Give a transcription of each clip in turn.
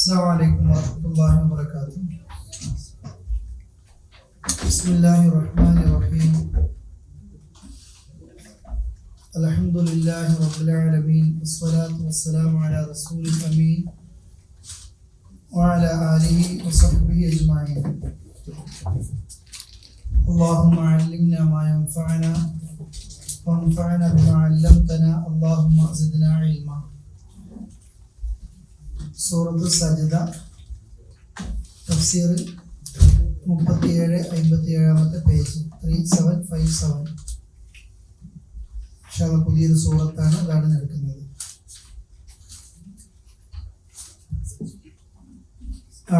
السلام عليكم ورحمة الله وبركاته. بسم الله الرحمن الرحيم. الحمد لله رب العالمين والصلاة والسلام على رسول الأمين وعلى آله وصحبه أجمعين. اللهم علمنا ما ينفعنا وانفعنا بما علمتنا اللهم زدنا علما. സൂറത്ത് സജ്ദ തഫ്സീർ 37-57 പേജ് 3757. പുതിയൊരു സൂറത്താണ് അതാണ് നടക്കുന്നത്.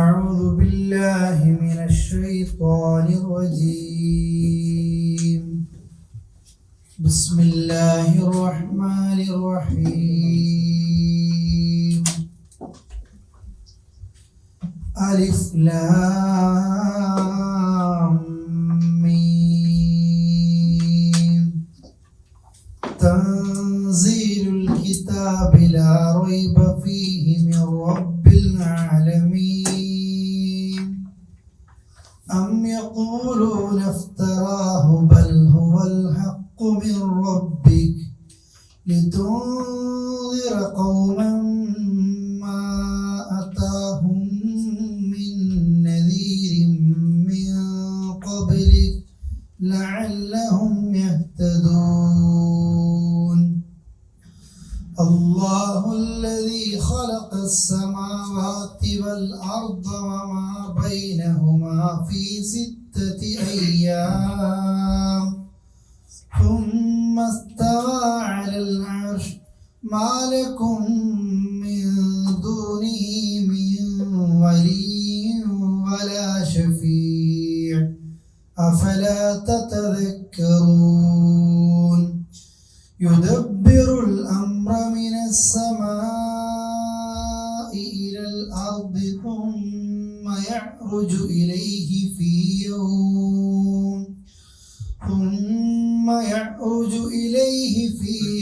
أعوذ بالله من الشيطان الرجيم. بسم الله الرحمن الرحيم. ألف لام ميم. تنزيل الكتاب لا ريب فيه من رب العالمين. أم يقولون افتراه بل هو الحق من ربك لتنذر قوما ما أتاهم من نذير من قبلك لعلهم يهتدون. الله الذي خلق السماوات والأرض وما بينهما في 6 أيام ثم استوى على العرش ما لكم من دونه من ولي ولا شفيع أفلا تتذكرون. يدبر الأمر من السماء إلى الأرض ثم يعرج إليه في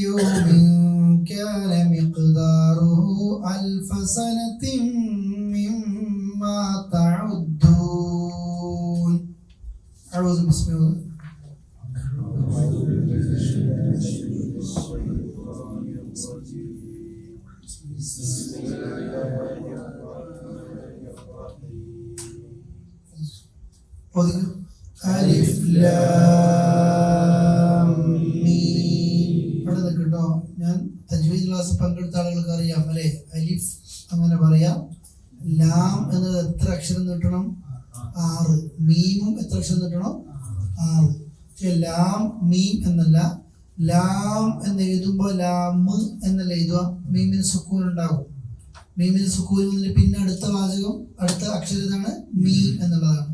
يوم كان مقداره 1000 سنة مما تعدون. أعوذ بسم الله. അലിഫ് ലാം മീം. ഇവിടെ കേട്ടോ, ഞാൻ തജ്വീദ് ക്ലാസ് പങ്കെടുത്ത ആളുകൾക്ക് അറിയാം അല്ലെ, അലിഫ് അങ്ങനെ പറയാം. ലാം എന്നത് എത്ര അക്ഷരം നീട്ടണം? 6. മീമും എത്ര അക്ഷരം നീട്ടണം? 6. പക്ഷെ ലാം മീം എന്നല്ല, ലാം എന്ന് എഴുതുമ്പോൾ ലാമ് എന്നല്ല എഴുതുക, മീമിന് സുക്കൂൻ ഉണ്ടാകും. മീമിന് സുക്കൂൻ വന്നിട്ട് പിന്നെ അടുത്ത വാചകം അടുത്ത അക്ഷരം ഇതാണ് മീം എന്നുള്ളതാണ്.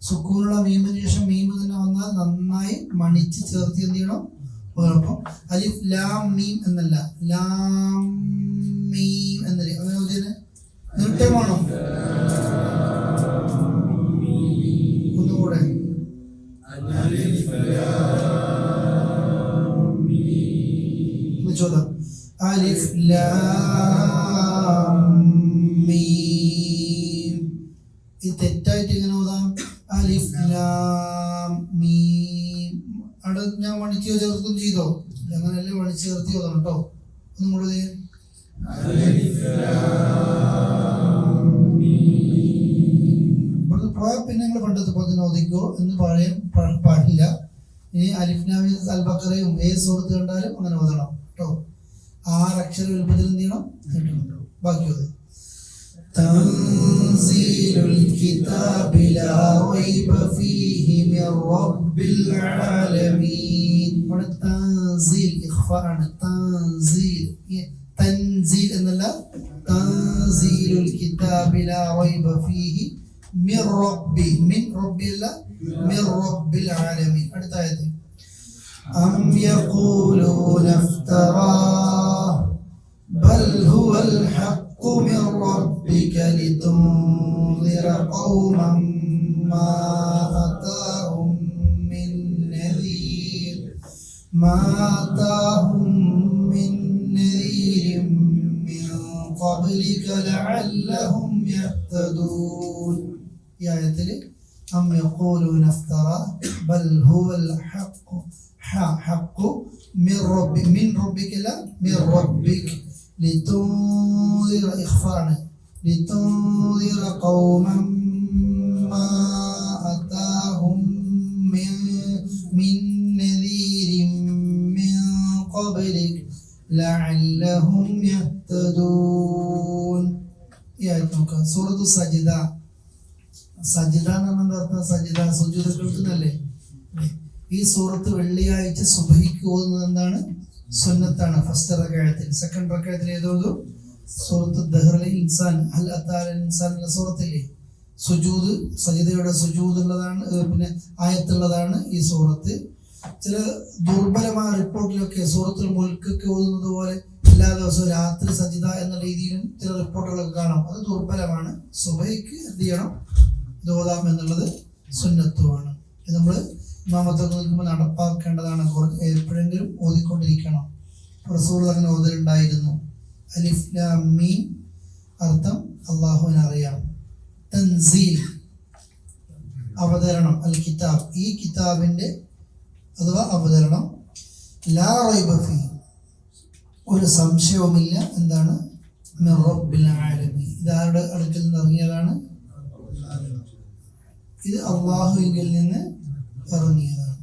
സുക്കൂനുള്ള മീമിന് ശേഷം മീം തന്നെ വന്നാൽ നന്നായി മണിച്ച് ചേർത്ത് എന്ത് ചെയ്യണം? കുഴപ്പം. അലിഫ് ലാം മീം എന്നല്ല, ലാം മീം എന്നല്ലേ, അങ്ങനെ ഇതിന് നീട്ടമാണോ? ഒന്നുകൂടെ ചോദ്യം. അലിഫ് ലാം മീം. ഇത് തെറ്റായിട്ട് ഇങ്ങനെ ഓതാം. അലിഫ് ലാം മീം. അവിടെ ഞാൻ മണിച്ച് ചേർക്കും ചെയ്തോ? അങ്ങനെയല്ലേ മണിച്ച് ചേർത്തി ഓതണം കേട്ടോ. ഒന്നും കൂടെ ഇവിടുന്ന് പോയാൽ പിന്നെ നിങ്ങൾ പണ്ടത്തെ പോലെ തന്നെ ഒതുക്കോ എന്ന് പാടില്ല. ഇനി അലിഫ് ലാം അൽ ബഖറയും ഏത് സൂറത്ത് കണ്ടാലും അങ്ങനെ ഓതണം കേട്ടോ. 6 അക്ഷര എളുപ്പത്തിൽ എന്ത് ചെയ്യണം? ബാക്കി ഓത്. تنزيل الكتاب لا ريب فيه من رب العالمين. تنزيل إخفاء تنزيل تنزيل എന്നല്ല, تنزيل الكتاب لا ريب فيه من رب അല്ല من رب العالمين. അടുത്ത ആയത്ത്. أم يقولون افتراه بل هو الحق من ربك لتنذر قوما ما أتاهم من نذير من قبلك لعلهم يهتدون. ഈ ആയത്തിൽ أم يقولون افترى بل هو الحق حق من ربك لا من ربك لتنذر إخفاء لتنذر قوما ما أتاهم من نذير من قبلك لعلهم يهتدون. ഈ ആയത്ത് നോക്കാം. സൂറത്തു സജിദ. സജിദ എന്ന് പറഞ്ഞ അർത്ഥം സജിദ സുജൂദ് കേൾക്കുന്നല്ലേ. ഈ സൂറത്ത് വെള്ളിയാഴ്ച സുബഹിക്ക് ഓതുന്നത് എന്താണ്? സുന്നത്താണ്. ഫസ്റ്റ് റകഅത്തിൽ. സെക്കൻഡ് റകഅത്തിൽ ഏതോതു? സൂറത്ത് ദഹ്റിലെ ഇൻസാൻ ഹൽ അത്താൽ ഇൻസാൻ എന്ന സൂറത്തില്ലേ, സുജൂദ് സജിദയുടെ സുജൂദ് ഉള്ളതാണ്, പിന്നെ ആയത്തുള്ളതാണ് ഈ സൂറത്ത്. ചില ദുർബലമായ റിപ്പോർട്ടിലൊക്കെ സൂറത്തുൽ മുൽക്കൊക്കെ ഓതുന്നത് പോലെ എല്ലാ ദിവസവും രാത്രി സജിദ എന്ന രീതിയിലും ചില റിപ്പോർട്ടുകളൊക്കെ കാണാം. അത് ദുർബലമാണ്. സുബഹിക്ക് എന്ത് ചെയ്യണം? ഇത് ഓതാം എന്നുള്ളത് സുന്നത്തുമാണ്. ഇത് നമ്മൾ ഇമാമത്തൊക്കെ നിൽക്കുമ്പോൾ നടപ്പാക്കേണ്ടതാണ്. എപ്പോഴെങ്കിലും ഓതിക്കൊണ്ടിരിക്കണം. റസൂൽ അങ്ങനെ ഓതലുണ്ടായിരുന്നു. അലിഫ് ലാം മീം അർത്ഥം അള്ളാഹുവിന് അറിയാം. തൻസീൽ അവതരണം, അൽ കിതാബ് ഈ കിതാബിന്റെ അഥവാ അവതരണം. ലാ റൈബ ഫീ ഒരു സംശയവുമില്ല. എന്താണ്? മിർ റബ്ബിൽ ആലമീൻ ഇതാരുടെ അടുക്കൽ നിന്ന് ഇറങ്ങിയതാണ്? ഇത് അള്ളാഹുവിൽ നിന്ന് ഇറങ്ങിയതാണ്.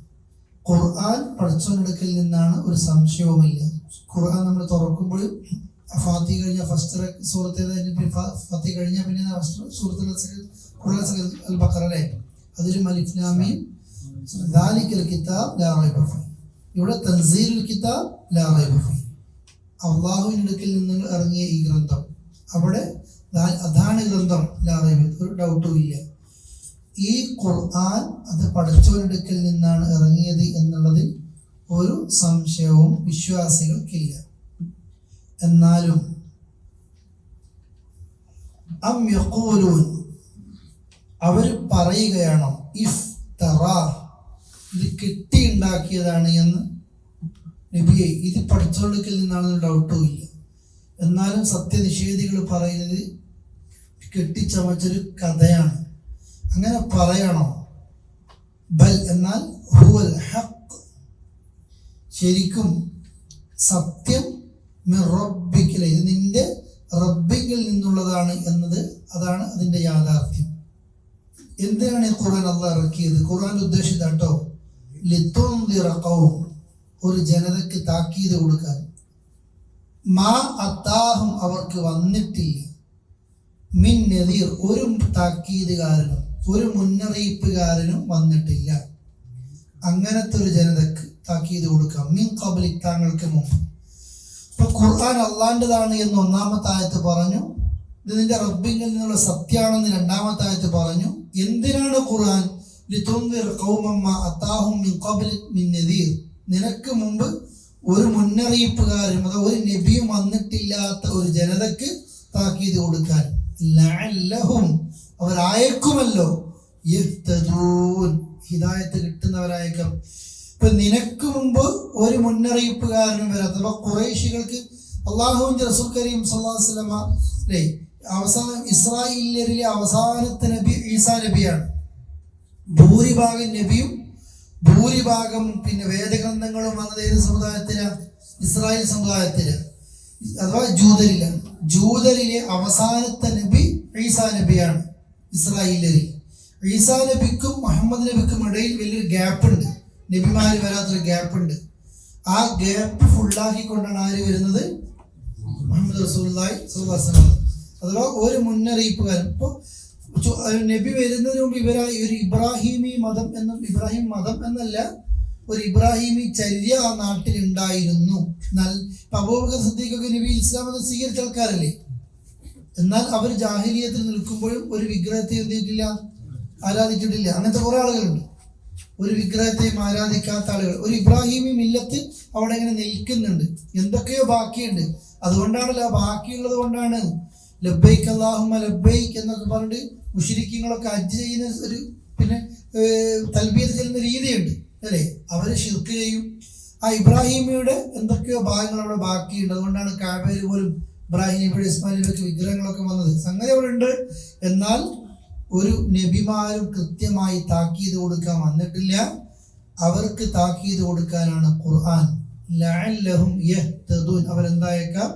ഖുർആൻ പടച്ചവന്റെ അടുക്കൽ നിന്നാണ്, ഒരു സംശയവുമില്ല. ഖുർആൻ നമ്മൾ തുറക്കുമ്പോൾ ഫാത്തി കഴിഞ്ഞ ഫസ്റ്റ് സൂറത്ത് ഫാത്തി കഴിഞ്ഞ പിന്നെ സൂറത്തുൽ അൽ ബഖറ അല്ലേ, അതിലും അലിഫ് ലാം മീം ദാലിക്കൽ കിതാബ് ലാ റൈബ ഫീ. ഇവിടെ തൻസീലുൽ കിതാബ് ലാ റൈബ ഫീ അള്ളാഹുവിന്റെ അടുക്കൽ നിന്ന് ഇറങ്ങിയ ഈ ഗ്രന്ഥം. അവിടെ അതാണ് ഗ്രന്ഥം, ലാ റൈബ, ഒരു ഡൗട്ടും ഇല്ല. ഈ ഖുർആൻ അത് പടച്ചവനടുക്കൽ നിന്നാണ് ഇറങ്ങിയത് എന്നുള്ളതിൽ ഒരു സംശയവും വിശ്വാസികൾക്കില്ല. എന്നാലും അം യഖൂലൂൻ അവർ പറയുകയാണോ ഇഫ്തറാ ഇത് കെട്ടിയുണ്ടാക്കിയതാണ് എന്ന്. നബിയെ ഇത് പടച്ചവനടുക്കൽ നിന്നാണെന്ന് ഡൗട്ടും ഇല്ല. എന്നാലും സത്യനിഷേധികൾ പറയുന്നത് കെട്ടിച്ചമച്ചൊരു കഥയാണ്. അങ്ങനെ പറയണോ? ബൽ എന്നാൽ ഹുവൽ ഹഖ് ശരിക്കും സത്യം മിർ റബ്ബിക ഇത് നിന്റെ റബ്ബിൽ നിന്നുള്ളതാണ് എന്നത്, അതാണ് അതിന്റെ യാഥാർത്ഥ്യം. എന്തിനാണ് ഈ ഖുർആൻ അല്ലാഹ് ഇറക്കിയത്? ഖുർആൻ ഉദ്ദേശിച്ചത് കേട്ടോ, ലിതുൻദിറ ഖൗം ഒരു ജനതയ്ക്ക് താക്കീത് കൊടുക്കാൻ. മാ അത്താഹും അവർക്ക് വന്നിട്ടില്ല, മിൻ നദീർ ഒരു താക്കീതുകാരനും ഒരു മുന്നറിയിപ്പുകാരനും വന്നിട്ടില്ല. അങ്ങനത്തെ ഒരു ജനതക്ക് താക്കീത് കൊടുക്കാം. മിൻ ഖബ്ലിക് താങ്കൾക്ക് മുമ്പ്. ഇപ്പൊ ഖുർആൻ അള്ളാന്റേതാണ് എന്ന് ഒന്നാമത്തെ ആയത്ത് പറഞ്ഞു. ഇത് നിന്റെ റബ്ബിൽ നിന്നുള്ള സത്യമാണെന്ന് രണ്ടാമത്തെ ആയത്ത് പറഞ്ഞു. എന്തിനാണ് ഖുർആൻ? ലിതുൻദിർ ഖൗമൻ മാ അതാഹും മിൻ ഖബ്ലിക് മിൻ നദീർ നിനക്ക് മുമ്പ് ഒരു മുന്നറിയിപ്പുകാരും അഥവാ ഒരു നബിയും വന്നിട്ടില്ലാത്ത ഒരു ജനതക്ക് താക്കീത് കൊടുക്കാൻ. ലഅല്ലഹും അവരായേക്കുമല്ലോ യഹ്തദൂൻ ഹിദായത്ത് കിട്ടുന്നവരായേക്കാം. ഇപ്പൊ നിനക്ക് മുമ്പ് ഒരു മുന്നറിയിപ്പുകാരനും വരാം. അഥവാ ഖുറൈശികൾക്ക് അല്ലാഹുവിന്റെ റസൂൽ കരീം സല്ലല്ലാഹു അലൈഹി വസല്ലമ അല്ലേ അവസാനം ഇസ്രായേലിലെ അവസാനത്തെ നബി ഈസാ നബിയാണ്. ഭൂരിഭാഗം നബിയും ഭൂരിഭാഗം പിന്നെ വേദഗ്രന്ഥങ്ങളും വന്നത് ഏത് സമുദായത്തില? ഇസ്രായേൽ സമുദായത്തില് അഥവാ ജൂതരിലാണ്. ജൂതരിലെ അവസാനത്തെ നബി ഈസാ നബിയാണ് ഇസ്രായേലിൽ. ഈസാ നബിക്കും മുഹമ്മദ് നബിക്കും ഇടയിൽ വലിയൊരു ഗ്യാപ്പ് ഉണ്ട്, നബിമാര് വരാത്തൊരു ഗ്യാപ്പ് ഉണ്ട്. ആ ഗ്യാപ്പ് ഫുള്ളാക്കിക്കൊണ്ടാണ് ആര് വരുന്നത്? മുഹമ്മദ് റസൂലുള്ളാഹി സ്വല്ലല്ലാഹു അലൈഹി വസല്ലം. അഥവാ ഒരു മുന്നറിയിപ്പുകാരൻ. ഇപ്പൊ നബി വരുന്നതിന് മുമ്പ് ഇവരായി ഒരു ഇബ്രാഹിമി മതം എന്നും, ഇബ്രാഹിം മതം എന്നല്ല, ഒരു ഇബ്രാഹിമി ചര്യ ആ നാട്ടിൽ ഉണ്ടായിരുന്നു. എന്നാൽ അബൂബക്കർ സിദ്ദീഖൊക്കെ നബി ഇസ്ലാം മതം സ്വീകരിച്ച ആൾക്കാരല്ലേ. എന്നാൽ അവർ ജാഹിലിയത്തിൽ നിൽക്കുമ്പോഴും ഒരു വിഗ്രഹത്തെ എന്ത് ചെയ്തിട്ടില്ല? ആരാധിച്ചിട്ടില്ല. അങ്ങനത്തെ കുറെ ആളുകളുണ്ട്, ഒരു വിഗ്രഹത്തെയും ആരാധിക്കാത്ത ആളുകൾ. ഒരു ഇബ്രാഹിമി മില്ലത്ത് അവിടെ ഇങ്ങനെ നിൽക്കുന്നുണ്ട്. എന്തൊക്കെയോ ബാക്കിയുണ്ട്. അതുകൊണ്ടാണല്ലോ, ബാക്കിയുള്ളത് കൊണ്ടാണ് ലബ്ബൈക്ക് അല്ലാഹുമ്മ ലബ്ബൈക്ക് എന്നൊക്കെ പറഞ്ഞിട്ട് മുശ്രിക്കീങ്ങളൊക്കെ ഹജ്ജ് ചെയ്യുന്ന ഒരു പിന്നെ തൽബിയത്ത് ചെയ്യുന്ന രീതിയുണ്ട് അല്ലേ. അവര് ശിർക്ക് ചെയ്യും. ആ ഇബ്രാഹിമിയുടെ എന്തൊക്കെയോ ഭാഗങ്ങൾ അവിടെ ബാക്കിയുണ്ട്. അതുകൊണ്ടാണ് കാബയിൽ പോലും ഇബ്രാഹിം നബിയുടെ ഇസ്മായിൽ നബിക്ക് വിഗ്രഹങ്ങളൊക്കെ വന്നത്. സംഗതി അവിടെ ഉണ്ട്. എന്നാൽ ഒരു നബിമാരും കൃത്യമായി താക്കീത് കൊടുക്കാൻ വന്നിട്ടില്ല. അവർക്ക് താക്കീത് കൊടുക്കാനാണ് ഖുർആൻ. ലഅല്ലഹും യഹ്തദൂൻ, അവരെന്തായേക്കാം,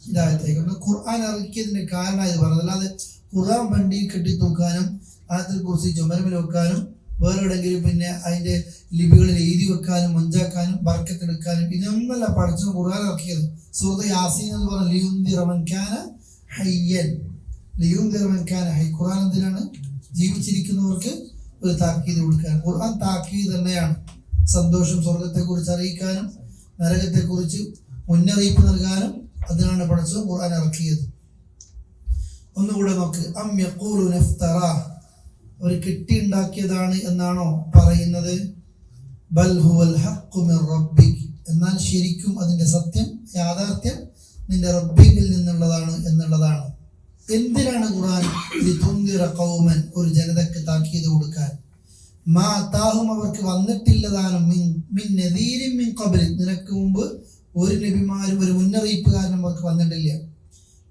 ഹിദായത്തേക്കാം. ഖുർആൻ ഇറക്കിയതിന്റെ കാരണം ഇത് പറഞ്ഞത്. അല്ലാതെ ഖുർആൻ വണ്ടിയിൽ കെട്ടിത്തൂക്കാനും അതിനെ കുറിച്ച് ചുമരമിൽ വെക്കാനും വേറെ എവിടെയെങ്കിലും പിന്നെ അതിന്റെ ലിപികളിൽ എഴുതി വെക്കാനും മഞ്ചാക്കാനും ബർക്കത്തെടുക്കാനും ഇതൊന്നല്ല പഠിച്ചു ഖുർആൻ ഇറക്കിയത്. സൂറത്ത് യാസീൻ എന്ന് പറഞ്ഞ ലിയുൻദിറ മൻ കാന ഹയ്യൻ, ലിയുൻദിറ മൻ കാന ഹയ്യൻ. ഖുർആൻ എന്തിനാണ്? ജീവിച്ചിരിക്കുന്നവർക്ക് ഒരു താക്കീത് കൊടുക്കാൻ. ഖുർആൻ താക്കീത് തന്നെയാണ്. സന്തോഷം, സ്വർഗത്തെക്കുറിച്ച് അറിയിക്കാനും നരകത്തെക്കുറിച്ച് മുന്നറിയിപ്പ് നൽകാനും അതിനാണ് പഠിച്ചത് ഖുർആൻ ഇറക്കിയത്. ഒന്നുകൂടെ നോക്ക്. അം യഖൂലുന ഇഫ്തറ, അവർ കെട്ടിയുണ്ടാക്കിയതാണ് എന്നാണോ പറയുന്നത്? ബൽ ഹുവൽ ഹഖ്ഖു മിർ റബ്ബിക്, എന്നാൽ ശരിക്കും അതിന്റെ സത്യം, യാഥാർത്ഥ്യം നിന്റെ റബ്ബിൽ നിന്നുള്ളതാണ് എന്നുള്ളതാണ്. എന്തിനാണ് ഖുർആൻ? ലിതുൻദിറ ഖൗമൻ, ഒരു ജനതയ്ക്ക് താക്കീത് കൊടുക്കാൻ. മാ താഹും, അവർക്ക് വന്നിട്ടില്ലതാനും മിൻ നദീരിൻ മിൻ ഖബ്ലി, നിനക്ക് മുമ്പ് ഒരു നബിമാരും ഒരു മുന്നറിയിപ്പുകാരനും അവർക്ക് വന്നിട്ടില്ല.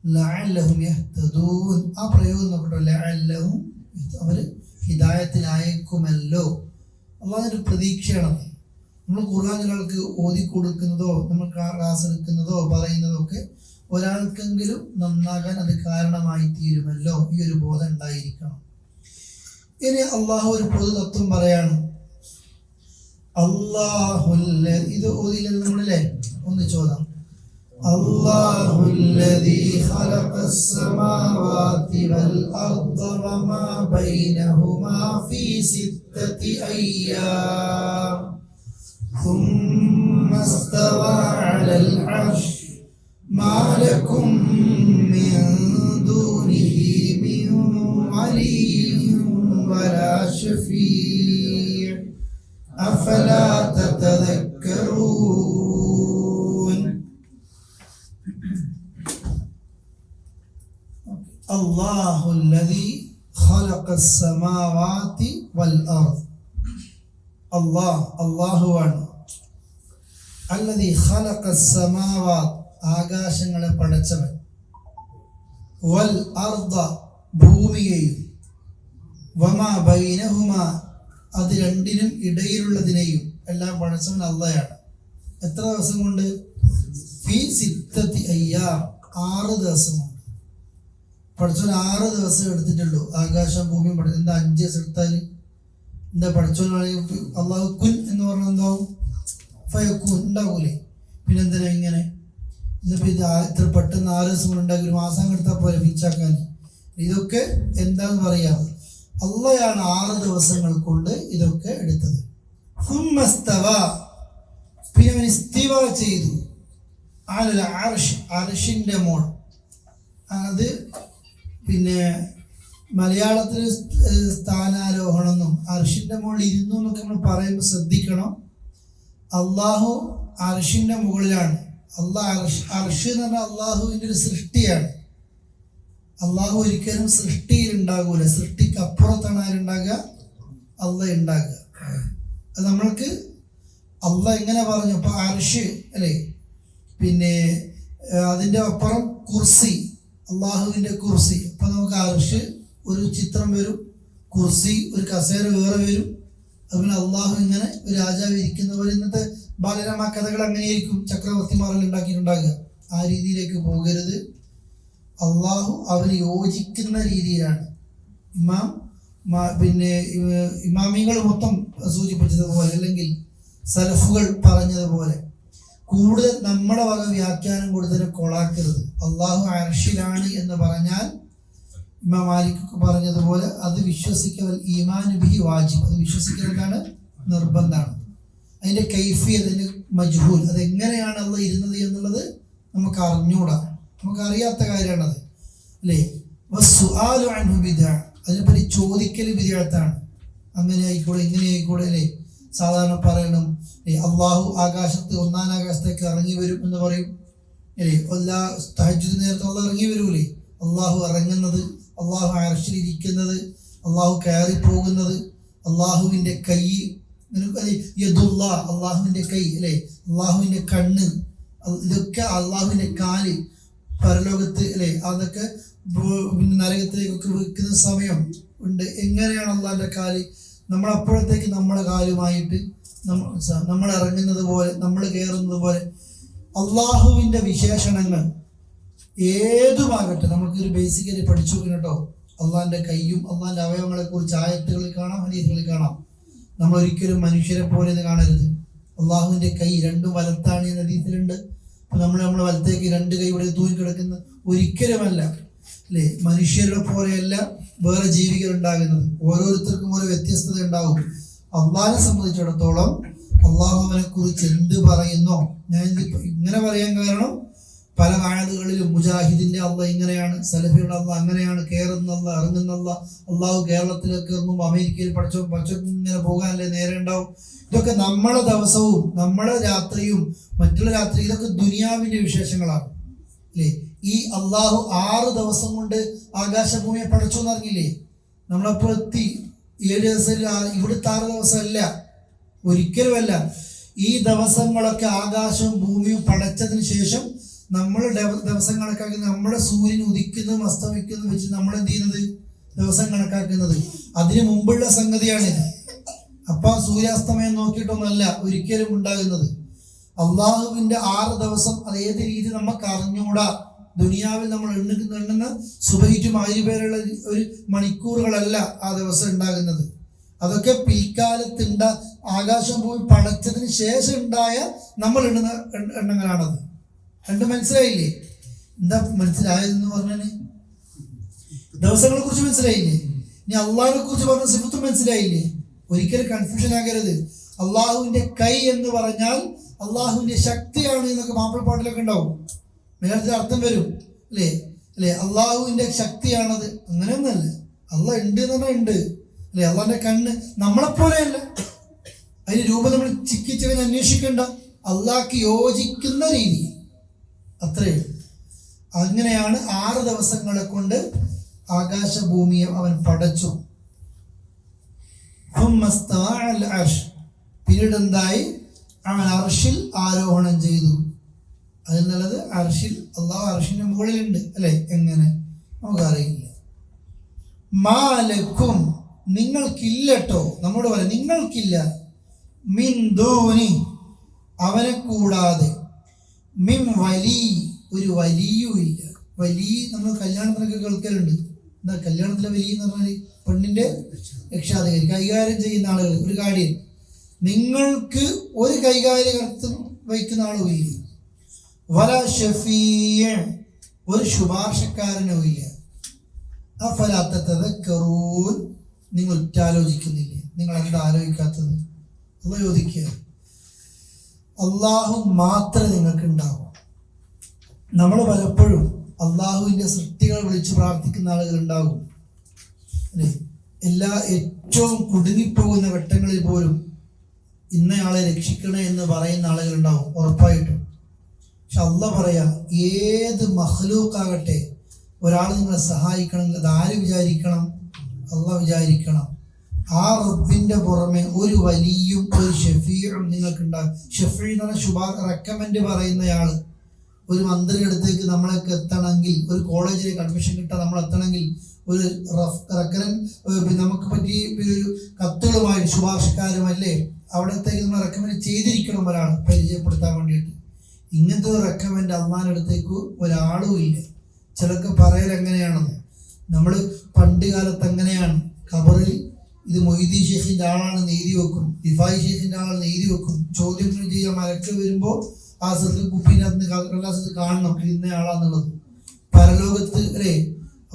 ലഅല്ലഹും യഹ്തദൂൻ, ആ പ്രയോഗം നോക്കട്ടോ. ലഅല്ലഹും, അവര് ഹിദായത്തിലായേക്കുമല്ലോ. അള്ളാഹുവിന്റെ പ്രതീക്ഷയാണത്. നമ്മൾ ഖുർആൻ ഒരാൾക്ക് ഓതി കൊടുക്കുന്നതോ നമ്മൾ ക്ലാസ് എടുക്കുന്നതോ പറയുന്നതോ ഒക്കെ ഒരാൾക്കെങ്കിലും നന്നാകാൻ അത് കാരണമായി തീരുമല്ലോ. ഈ ഒരു ബോധം ഉണ്ടായിരിക്കണം. ഇനി അള്ളാഹു ഒരു പൊതു തത്വം പറയാണ്. അല്ലാഹുല്ലദീ, ഇത് ഓതിയില്ല നമ്മളല്ലേ, ഒന്ന് ചോദാം. അല്ലാഹുല്ലദീ ഖലഖസ് സമാവാതി വൽ അർദ വമാ ബൈനഹുമാ ഫീ സിത്തതി അയ്യാം ثم استوى على العرش ما لكم من دونه من ولي ولا شفيع أفلا تتذكرون. الله الذي خلق السماوات والأرض, അള്ളാഹുവാണ്. അല്ലദീ ഖലഖ സമാവാത്, ആകാശങ്ങളെ പടച്ചവൻ. വൽ അർദ, ഭൂമിയെയും. വമാ ബൈനഹുമാ, അത് രണ്ടിനും ഇടയിലുള്ളതിനെയും എല്ലാം പടച്ചവൻ അള്ളയാണ്. എത്ര ദിവസം കൊണ്ട്? ഫീ സിത്തത്തി അയ്യാം, 6 ദിവസം കൊണ്ട്. പടച്ചവൻ 6 ദിവസം എടുത്തിട്ടുള്ളൂ ആകാശം ഭൂമിയും പഠിച്ചു. എന്താ 5 ദിവസം എടുത്താൽ എന്താ? പഠിച്ചോനാണെങ്കിൽ അള്ളാഹു കുൻ എന്ന് പറഞ്ഞാൽ എന്താവും? ഫയക്കൂൻ, ഉണ്ടാവൂലേ? പിന്നെന്തിനാ ഇങ്ങനെ? ഇന്നിപ്പോ ഇത് ഇത്ര പെട്ടെന്ന് 6 ദിവസം കൊണ്ട് ഉണ്ടാക്കി ഒരു മാസം എടുത്താൽ പോലെ ഫിച്ചാക്കാൻ. ഇതൊക്കെ എന്താന്ന് പറയാം, അള്ളയാണ് 6 ദിവസങ്ങൾ കൊണ്ട് ഇതൊക്കെ എടുത്തത്. പിന്നെ അവൻ ഇസ്തിവ ചെയ്തു. അർഷിന്റെ മോൾ. അത് പിന്നെ മലയാളത്തിൽ സ്ഥാനാരോഹണം എന്നും അർഷിന്റെ മുകളിൽ ഇരുന്നു എന്നൊക്കെ നമ്മൾ പറയുമ്പോൾ ശ്രദ്ധിക്കണം. അള്ളാഹു അർഷിന്റെ മുകളിലാണ്. അർഷ് എന്ന് പറഞ്ഞാൽ അള്ളാഹുവിൻ്റെ ഒരു സൃഷ്ടിയാണ്. അള്ളാഹു ഒരിക്കലും സൃഷ്ടിയിൽ ഉണ്ടാകൂല. സൃഷ്ടിക്ക് അപ്പുറത്താണ് ആരുണ്ടാകുക? അള്ളാഹ് ഉണ്ടാകുക. അത് നമ്മൾക്ക് അള്ളാഹ് എങ്ങനെ പറഞ്ഞു? അപ്പൊ അർഷ് അല്ലേ, പിന്നെ അതിൻ്റെ അപ്പുറം കുർസി, അള്ളാഹുവിൻ്റെ കുർസി. അപ്പൊ നമുക്ക് അർഷ് ഒരു ചിത്രം വരും, കുർസി ഒരു കസേര വേറെ വരും. അതുപോലെ അള്ളാഹു ഇങ്ങനെ ഒരു രാജാവ് ഇരിക്കുന്ന പോലെ. ഇന്നത്തെ ബാലരമ കഥകൾ അങ്ങനെയായിരിക്കും, ചക്രവർത്തിമാരെല്ലാം ഉണ്ടാക്കിയിട്ടുണ്ടാകുക. ആ രീതിയിലേക്ക് പോകരുത്. അള്ളാഹു അവന് യോജിക്കുന്ന രീതിയിലാണ്. പിന്നെ ഇമാമികൾ മൊത്തം സൂചിപ്പിച്ചതുപോലെ അല്ലെങ്കിൽ സലഫുകൾ പറഞ്ഞതുപോലെ കൂടുതൽ നമ്മുടെ വക വ്യാഖ്യാനം കൂടുതൽ കൊളാക്കരുത്. അള്ളാഹു അർഷിലാണ് എന്ന് പറഞ്ഞാൽ ഇമാം മാലിക് പറഞ്ഞതുപോലെ അത് വിശ്വസിക്കൽ ഈമാനു ബിഹി വാജിബ്, അത് വിശ്വസിക്കലാണ് നിർബന്ധമാണ്. അതിന്റെ കൈഫിയത്ത്, അതിന്റെ മജ്ഹൂൽ, അതെങ്ങനെയാണ് അള്ളാഹ് ഇരുന്നത് എന്നുള്ളത് നമുക്ക് അറിഞ്ഞൂടാ, നമുക്കറിയാത്ത കാര്യമാണത് അല്ലേ. വസ്സുആലു അൻഹു ബിദ്അ, അതിനെപ്പറ്റി ചോദിക്കൽ ബിദ്അത്താണ്. അങ്ങനെ ആയിക്കൂടെ ഇങ്ങനെ ആയിക്കൂടെ അല്ലേ. സാധാരണ പറയണം അള്ളാഹു ആകാശത്ത് 1-ാം ആകാശത്തേക്ക് ഇറങ്ങി വരും എന്ന് പറയും അല്ലേ. എല്ലാ തഹജ്ജുദ് നേരത്തെ അള്ളാഹ് ഇറങ്ങി വരൂലേ. അള്ളാഹു ഇറങ്ങുന്നത്, അള്ളാഹു അർശിലിരിക്കുന്നത്, അള്ളാഹു കയറിപ്പോകുന്നത്, അള്ളാഹുവിൻ്റെ കൈ, യദുല്ല അള്ളാഹുവിൻ്റെ കൈ അല്ലേ, അള്ളാഹുവിൻ്റെ കണ്ണ്, ഇതൊക്കെ അള്ളാഹുവിൻ്റെ കാല്, പരലോകത്ത് അല്ലെ അതൊക്കെ നരകത്തിലേക്കൊക്കെ വെക്കുന്ന സമയം ഉണ്ട്. എങ്ങനെയാണ് അള്ളാന്റെ കാല്? നമ്മൾ അപ്പോഴത്തേക്ക് നമ്മളെ കാലുമായിട്ട് നമ്മൾ ഇറങ്ങുന്നത് പോലെ, നമ്മൾ കയറുന്നത് പോലെ അള്ളാഹുവിന്റെ വിശേഷണങ്ങൾ ഏതുമാകട്ടെ നമുക്കൊരു ബേസിക്കലി പഠിച്ചു കേട്ടോ. അള്ളാന്റെ കൈയും അള്ളാന്റെ അവയവങ്ങളെ കുറിച്ച് ആയത്തുകളിൽ കാണാം, ഹദീസുകളിൽ കാണാം. നമ്മൾ ഒരിക്കലും മനുഷ്യരെ പോലെ കാണരുത്. അള്ളാഹുവിന്റെ കൈ രണ്ടും വലത്താണ് എന്ന ഹദീസിലുണ്ട്. അപ്പൊ നമ്മൾ വലത്തേക്ക് രണ്ട് കൈ ഇവിടെ തൂങ്ങിക്കിടക്കുന്ന ഒരിക്കലുമല്ല അല്ലേ. മനുഷ്യരുടെ പോലെയല്ല വേറെ ജീവികൾ ഉണ്ടാകുന്നത്. ഓരോരുത്തർക്കും ഓരോ വ്യത്യസ്തത ഉണ്ടാകും. അള്ളാഹിനെ സംബന്ധിച്ചിടത്തോളം അള്ളാഹുവിനെ കുറിച്ച് എന്ത് പറയുന്നോ, ഞാൻ ഇങ്ങനെ പറയാൻ കാരണം പല ആയതുകളിലും മുജാഹിദിന്റെ അള്ളാഹ് ഇങ്ങനെയാണ്, സലഫിയുടെ അള്ളാഹ് അങ്ങനെയാണ്, കയറുന്നല്ല ഇറങ്ങുന്നല്ല, അള്ളാഹു കേരളത്തിലൊക്കെ ഇറങ്ങുമ്പോൾ അമേരിക്കയിൽ പഠിച്ചോ ഇങ്ങനെ പോകാനല്ലേ നേരെ ഉണ്ടാവും. ഇതൊക്കെ നമ്മളെ ദിവസവും നമ്മളെ രാത്രിയും മറ്റുള്ള രാത്രി ഇതൊക്കെ ദുനിയാവിന്റെ വിശേഷങ്ങളാണ് അല്ലേ. ഈ അള്ളാഹു 6 ദിവസം കൊണ്ട് ആകാശഭൂമിയെ പഠിച്ചു എന്നറിഞ്ഞില്ലേ? നമ്മളപ്പോൾ എത്തി 7 ദിവസം, ഇവിടുത്തെ 6 ദിവസമല്ല, ഒരിക്കലുമല്ല. ഈ ദിവസങ്ങളൊക്കെ ആകാശവും ഭൂമിയും പടച്ചതിന് ശേഷം നമ്മൾ ദിവസം കണക്കാക്കുന്നത് നമ്മുടെ സൂര്യൻ ഉദിക്കുന്നതും അസ്തമിക്കുന്നതും വെച്ച് നമ്മൾ എന്ത് ചെയ്യുന്നത് ദിവസം കണക്കാക്കുന്നത്. അതിന് മുമ്പുള്ള സംഗതിയാണിത്. അപ്പൊ സൂര്യാസ്തമയം നോക്കിയിട്ടൊന്നല്ല ഒരിക്കലും ഉണ്ടാകുന്നത്. അള്ളാഹുവിന്റെ 6 ദിവസം അത് ഏത് രീതി നമുക്ക് അറിഞ്ഞുകൂടാ. ദുനിയാവിൽ നമ്മൾ എണ്ണുന്ന സുബഹിറ്റും 1000 പേരുള്ള ഒരു മണിക്കൂറുകളല്ല ആ ദിവസം ഉണ്ടാകുന്നത്. അതൊക്കെ പിൽക്കാലത്തുണ്ട ആകാശം പോയി പടച്ചതിന് ശേഷം ഉണ്ടായ നമ്മൾ എണ്ണുന്ന എണ്ണങ്ങളാണത്. രണ്ടും മനസ്സിലായില്ലേ? എന്താ മനസ്സിലായതെന്ന് പറഞ്ഞാല് ദിവസങ്ങളെ കുറിച്ച് മനസ്സിലായില്ലേ? ഇനി അള്ളാഹിനെ കുറിച്ച് പറഞ്ഞ സിഫത്തും മനസ്സിലായില്ലേ? ഒരിക്കലും കൺഫ്യൂഷൻ ആകരുത്. അള്ളാഹുവിന്റെ കൈ എന്ന് പറഞ്ഞാൽ അള്ളാഹുവിന്റെ ശക്തിയാണ് എന്നൊക്കെ മാപ്പിളപ്പാട്ടിലൊക്കെ ഉണ്ടാവും. മേളത്തിൽ അർത്ഥം വരും അല്ലേ അല്ലെ. അള്ളാഹുവിന്റെ ശക്തിയാണത്. അങ്ങനെയൊന്നല്ല. അള്ളാഹ് ഉണ്ട് എന്ന് പറഞ്ഞാൽ ഉണ്ട് അല്ലെ. അള്ളാഹിന്റെ കണ്ണ് നമ്മളെപ്പോലെയല്ല. അതിന് രൂപം നമ്മൾ ചിക്കിച്ചവനെ അന്വേഷിക്കണ്ട. അള്ളാഹ്ക്ക് യോജിക്കുന്ന രീതി അത്രയേ. അങ്ങനെയാണ് 6 ദിവസങ്ങളെ കൊണ്ട് ആകാശഭൂമിയെ അവൻ പടച്ചു. പിന്നീട് എന്തായി? അവൻ അർഷിൽ ആരോഹണം ചെയ്തു. അതെന്നുള്ളത് അർഷിൽ, അള്ളാഹു അർഷിന്റെ മുകളിലുണ്ട് അല്ലെ. എങ്ങനെ നമുക്കറിയില്ല. മാലക്കും നിങ്ങൾക്കില്ലട്ടോ, നമ്മോട് പറയാം നിങ്ങൾക്കില്ല. മിൻ ദൂനി അവനെ കൂടാതെ, മിൻ വലി ഒരു വലിയും ഇല്ല. വലി നമ്മൾ കല്യാണത്തിനൊക്കെ കേൾക്കലുണ്ട്. എന്താ കല്യാണത്തിലെ വലി എന്ന് പറഞ്ഞാൽ പെണ്ണിന്റെ രക്ഷാധികാരി, കൈകാര്യം ചെയ്യുന്ന ആളുകൾ, ഒരു കാര്യം. നിങ്ങൾക്ക് ഒരു കൈകാര്യകർത്തം വഹിക്കുന്ന ആളും ഇല്ല. വല ഷഫീയ ഒരു ശുപാർശക്കാരനോ ഇല്ല. അഫലാ തതക്കറൂൻ നിങ്ങൾ ഉറ്റാലോചിക്കുന്നില്ലേ? നിങ്ങൾ എന്താ ആലോചിക്കാത്തത്? അല്ല ചോദിക്കുക. അള്ളാഹു മാത്രമേ നിങ്ങൾക്ക് ഉണ്ടാവൂ. നമ്മൾ പലപ്പോഴും അള്ളാഹുവിന്റെ സൃഷ്ടികളെ വിളിച്ച് പ്രാർത്ഥിക്കുന്ന ആളുകൾ ഉണ്ടാകും അല്ലേ. ഏറ്റവും കുടുങ്ങിപ്പോകുന്ന ഘട്ടങ്ങളിൽ പോലും ഇന്നയാളെ രക്ഷിക്കണേ എന്ന് പറയുന്ന ആളുകൾ ഉണ്ടാവും ഉറപ്പായിട്ടും. പക്ഷെ അള്ളാഹ് പറയാ, ഏത് മഖ്ലൂക്കാകട്ടെ ഒരാൾ നിങ്ങളെ സഹായിക്കണമെങ്കിൽ അത് ആര് വിചാരിക്കണം? അള്ളാഹ് വിചാരിക്കണം. ആ റബ്ബിന്റെ പുറമെ ഒരു വലിയും ഒരു ഷഫീഉം നിങ്ങൾക്ക് ഉണ്ടാകും. ഷഫീ എന്ന് പറഞ്ഞാൽ റെക്കമെൻഡ് പറയുന്നയാള്. ഒരു മന്ത്രിയുടെ അടുത്തേക്ക് നമ്മളൊക്കെ എത്തണമെങ്കിൽ, ഒരു കോളേജിലേക്ക് അഡ്മിഷൻ കിട്ടാൻ നമ്മൾ എത്തണമെങ്കിൽ, ഒരു നമുക്ക് പറ്റി ഒരു കത്തുകളുമായി ശുപാർശക്കാരുമല്ലേ അവിടത്തേക്ക് നമ്മൾ റെക്കമെൻഡ് ചെയ്തിരിക്കണം ഒരാൾ പരിചയപ്പെടുത്താൻ വേണ്ടിയിട്ട്. ഇങ്ങനത്തെ ഒരു റെക്കമെൻഡ് അള്ളാഹിന്റെ അടുത്തേക്ക് ഒരാളും ഇല്ല. ചിലർക്ക് പറയൽ എങ്ങനെയാണെന്ന്, നമ്മൾ പണ്ട് കാലത്ത് അങ്ങനെയാണ്, ഖബറിൽ ഇത് മൊയ്തീൻ ഷെയ്ഖിന്റെ ആളാണെന്ന് എഴുതി വെക്കും, ദിഫായി ഷെയ്ഖിന്റെ ആളാണെന്ന് എഴുതി വെക്കും. ചോദ്യങ്ങൾ ചെയ്യാൻ മലക്ക് വരുമ്പോൾ ആ സ്ഥലത്ത് കുപ്പീനകത്ത് കടലാസത്ത് കാണണം ഇന്ന ആളാന്നുള്ളത്. പരലോകത്ത് അല്ലേ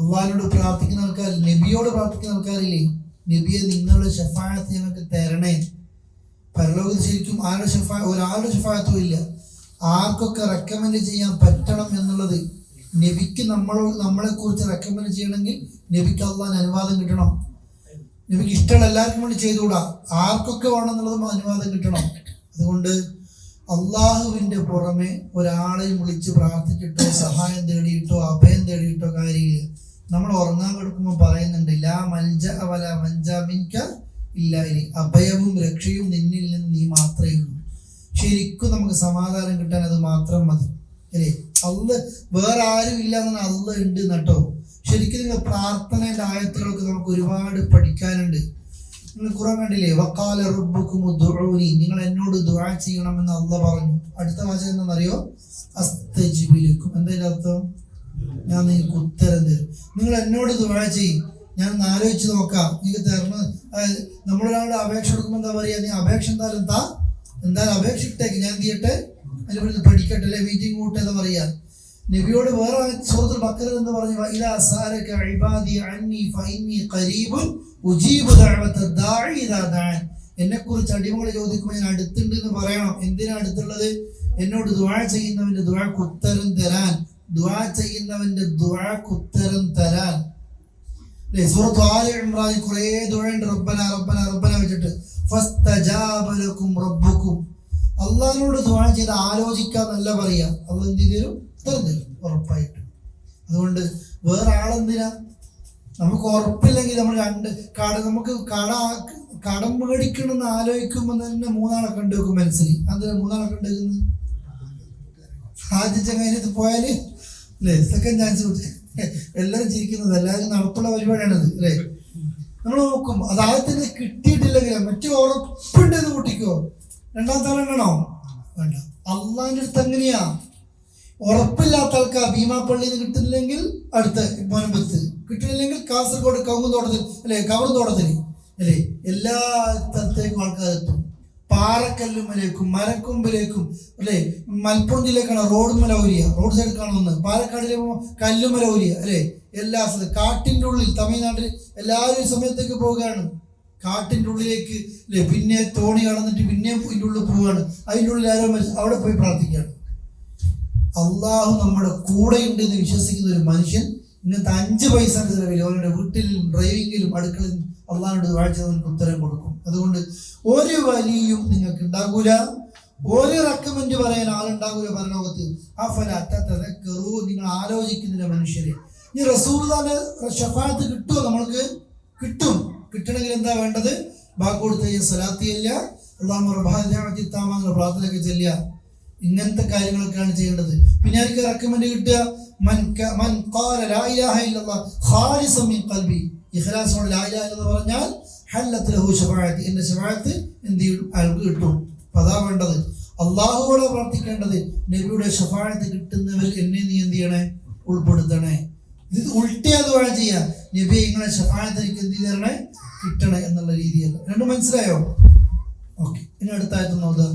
അള്ളാഹിനോട് പ്രാർത്ഥിക്കുന്ന ആൾക്കാർ, നബിയോട് പ്രാർത്ഥിക്കുന്ന ആൾക്കാരില്ലേ, നബിയെ നിങ്ങളുടെ ശഫാഅത്ത് ഞങ്ങൾക്ക് തരണേ. പരലോകത്ത് ശരിക്കും ഒരാളുടെ ശഫാഅത്തും ഇല്ല. ആർക്കൊക്കെ റെക്കമെൻഡ് ചെയ്യാൻ പറ്റണം എന്നുള്ളത് നബിക്ക് നമ്മളെ കുറിച്ച് റെക്കമെൻഡ് ചെയ്യണമെങ്കിൽ നബിക്ക് അള്ളാഹിന് അനുവാദം കിട്ടണം. നബിക്ക് ഇഷ്ടമുള്ള എല്ലാവർക്കും വേണ്ടി ചെയ്തുകൂടാ, ആർക്കൊക്കെ വേണം എന്നുള്ളതും അനുവാദം കിട്ടണം. അതുകൊണ്ട് അള്ളാഹുവിന്റെ പുറമെ ഒരാളെയും വിളിച്ച് പ്രാർത്ഥിച്ചിട്ടോ സഹായം തേടിയിട്ടോ അഭയം തേടിയിട്ടോ കാര്യമില്ല. നമ്മൾ ഉറങ്ങാൻ കിടക്കുമ്പോൾ പറയുന്നുണ്ട്, ലാ മൽജ വല മൻജ മിൻക ഇല്ലാ ഇലൈക, അഭയവും രക്ഷയും നിന്നിൽ നിന്ന് നീ മാത്രമേ ഉള്ളൂ. ശരിക്കും നമുക്ക് സമാധാനം കിട്ടാൻ അത് മാത്രം മതി അല്ലേ. അല്ല വേറെ ആരും ഇല്ല എന്നാണ്, അല്ല ഉണ്ട് നട്ടോ. ശരിക്കും നിങ്ങൾ പ്രാർത്ഥനയുടെ ആയത്തുകളൊക്കെ നമുക്ക് ഒരുപാട് പഠിക്കാനുണ്ട്. നിങ്ങൾ ഖുർആൻ കണ്ടില്ലേ, വഖാല റബ്ബുക്കും ഉദ്ഉനി, നിങ്ങൾ എന്നോട് ദുആ ചെയ്യണമെന്ന് അല്ലാഹ് പറഞ്ഞു. അടുത്ത വാചകം എന്താണെന്നറിയോ? അസ്തജിബ് ലക്കും. എന്താ ഇതിന്റെ അർത്ഥം? ഞാൻ നിങ്ങൾക്ക് ഉത്തരം തരും. നിങ്ങൾ എന്നോട് ദുആ ചെയ്യും, ഞാൻ ആലോചിച്ച് നോക്കാം നിങ്ങൾക്ക് തരണം. നമ്മളൊരാളുടെ അപേക്ഷ കൊടുക്കുമ്പോൾ എന്താ പറയാ? നീ അപേക്ഷ എന്തായാലും അപേക്ഷ ഇട്ടേക്ക്, ഞാൻ എന്ത് ചെയ്യട്ടെ, അതിൽ പഠിക്കട്ടെ, അല്ലെ മീറ്റിംഗ് കൂട്ടെ എന്ന് പറയാ. നബിയോട് വേറെ സൂറത്തുൽ ബഖറ എന്ന് പറഞ്ഞു, ഇലാ സാലക ഇബാദി അന്നി ഫഇന്നി ഖരീബുൻ ഉജീബു ദഅവത ദാഇ ഇദാ ദഅൻ. എന്നെ കുറിച്ച് അടിമകൾ ചോദിക്കുമ്പോൾ ഞാൻ അടുത്തുണ്ട് എന്ന് പറയണം. എന്തിനാ അടുത്തുള്ളത്? എന്നോട് ദുആ ചെയ്യുന്നവന്റെ ദുആക്ക് ഉത്തരം തരാൻ, ദുആ ചെയ്യുന്നവന്റെ ദുആക്ക് ഉത്തരം തരാൻ. സൂറത്ത് ആല ഇംറാൻ കുറേ ദുആണ്ട്, റബ്ബന റബ്ബന റബ്ബന വെച്ചിട്ട്. ഫസ്തജാബ ലക്കും റബ്ബുക്കും. അള്ളാഹിനോട് ദുആ ചെയ്ത് ആലോചിക്കാന്നല്ല പറയാ, അള്ളാഹ് എന്ത് തരും? ഉത്തരം തരും ഉറപ്പായിട്ട്. അതുകൊണ്ട് വേറെ ആളെന്തിനാ? നമുക്ക് ഉറപ്പില്ലെങ്കിൽ നമ്മൾ നമുക്ക് കടം മേടിക്കണമെന്ന് ആലോചിക്കുമ്പോൾ തന്നെ മൂന്നാളെ കണ്ടുവെക്കും മനസ്സിൽ. അതിന് മൂന്നാളെ കണ്ടുവെക്കുന്നത് ആദ്യ ചങ്ങായിട്ട് പോയാല് അല്ലേ, സെക്കൻഡ് ചാൻസ് കൊടുത്ത് എല്ലാവരും ചിരിക്കുന്നത്, എല്ലാവരും നടപ്പുള്ള പരിപാടിയാണത് അല്ലേ. നമ്മൾ നോക്കും, അത് ആദ്യത്തിന് കിട്ടിയിട്ടില്ലെങ്കിൽ മറ്റു ഉറപ്പുണ്ടെന്ന് കൂട്ടിക്കോ, രണ്ടാമത്തെ ആളെ വേണോ? വേണ്ട. അള്ളാഹിന്റെ അടുത്ത് എങ്ങനെയാ? ഉറപ്പില്ലാത്ത ആൾക്കാർ ഭീമാപ്പള്ളിയിൽ നിന്ന് കിട്ടുന്നില്ലെങ്കിൽ അടുത്ത മോനമ്പത്ത്, കിട്ടുന്നില്ലെങ്കിൽ കാസർഗോഡ് കവുങ്ങുന്തോട്ടത്തിൽ അല്ലെ, കവറുന്തോട്ടത്തിൽ അല്ലേ, എല്ലാ സ്ഥലത്തേക്കും ആൾക്കാർ എത്തും. പാറക്കല്ലുമലേക്കും മരക്കൊമ്പിലേക്കും അല്ലെ, മലപ്പുറം ജില്ലക്കാണ് റോഡ് ഊരിയ, റോഡ് സൈഡ് കാണുന്ന, പാലക്കാടിലെ കല്ലുമല ഊരിയ അല്ലെ, എല്ലാ സ്ഥലത്തും കാട്ടിൻ്റെ ഉള്ളിൽ, തമിഴ്നാട്ടിൽ എല്ലാവരും ഈ സമയത്തേക്ക് പോവുകയാണ് കാട്ടിൻ്റെ ഉള്ളിലേക്ക് അല്ലെ. പിന്നെ തോണി കടന്നിട്ട് പിന്നെയും ഇതിൻ്റെ ഉള്ളിൽ പോവുകയാണ്, അതിൻ്റെ ഉള്ളിൽ ആരോ അവിടെ പോയി പ്രാർത്ഥിക്കുകയാണ്. അള്ളാഹു നമ്മുടെ കൂടെയുണ്ട് എന്ന് വിശ്വസിക്കുന്ന ഒരു മനുഷ്യൻ ഇങ്ങനത്തെ 5 പൈസ ചിലവില്ല, അവരുടെ വീട്ടിലും ഡ്രൈവിങ്ങിലും അടുക്കളയിലും അള്ളാഹിനോട് വാഴ്ചവർക്ക് ഉത്തരം കൊടുക്കും. അതുകൊണ്ട് ഒരു വലിയും നിങ്ങൾക്ക് ഉണ്ടാകൂല, ഒരു റെക്കമെൻഡ് പറയാൻ ആളുണ്ടാകൂല പരലോകത്ത്. നിങ്ങൾ ആലോചിക്കുന്നില്ല മനുഷ്യരെ. ഈ റസൂലുള്ളാഹിന്റെ ശഫാഅത്ത് കിട്ടുമോ? നമ്മൾക്ക് കിട്ടും. കിട്ടണമെങ്കിൽ എന്താ വേണ്ടത്? ബാങ്ക് കൊടുത്ത് സ്വലാത്ത് ചെല്ലുക, അല്ലാഹുമ്മ റബ്ബന താമാ പ്രാർത്ഥനയൊക്കെ ചെല്ലുക. ഇങ്ങനത്തെ കാര്യങ്ങളൊക്കെയാണ് ചെയ്യേണ്ടത്. പിന്നെ ആർക്ക് റെക്കമെൻഡ് കിട്ടുക? മൻ ഖാല ലാ ഇലാഹ ഇല്ലല്ലാഹ് ഖാലിസൻ മിൻ ഖൽബി, ഇഖ്ലാസോടെ ലാ ഇലാഹ ഇല്ലല്ലാഹ് പറഞ്ഞാൽ ഹല്ലത്ത് ലഹു ശഫാഅത്തി, എന്റെ ശഫാഅത്ത് എന്ത് ചെയ്യും? അയാൾക്ക് കിട്ടും. അപ്പം അതാ വേണ്ടത്. അള്ളാഹുവോട് പ്രാർത്ഥിക്കേണ്ടത്, നബിയുടെ ശഫാഅത്ത് കിട്ടുന്നവർ എന്നെ നീ എന്ത് ചെയ്യണേ? ഉൾപ്പെടുത്തണേ. ഇത് ഉൾട്ടിയാ ദുആ ചെയ്യാ, നബി ഇങ്ങനെ ശഫാഅത്ത് എനിക്ക് എന്ത് തരണേ? കിട്ടണേ എന്നുള്ള രീതിയല്ല. രണ്ടും മനസ്സിലായോ? ഓക്കെ, ഇനി അടുത്ത ആയത്ത് നോക്കുക.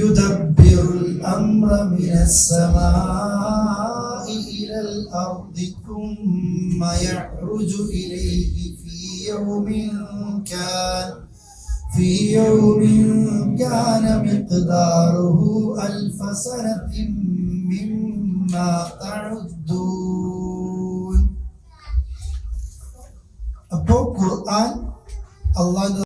يدبر الأمر من السماء إلى الأرض ثم يعرج إليه في يوم كان مقداره 1000 سنة مما تعدون. അപ്പോൾ ഖുർആൻ അള്ളാഹുവിന്റെ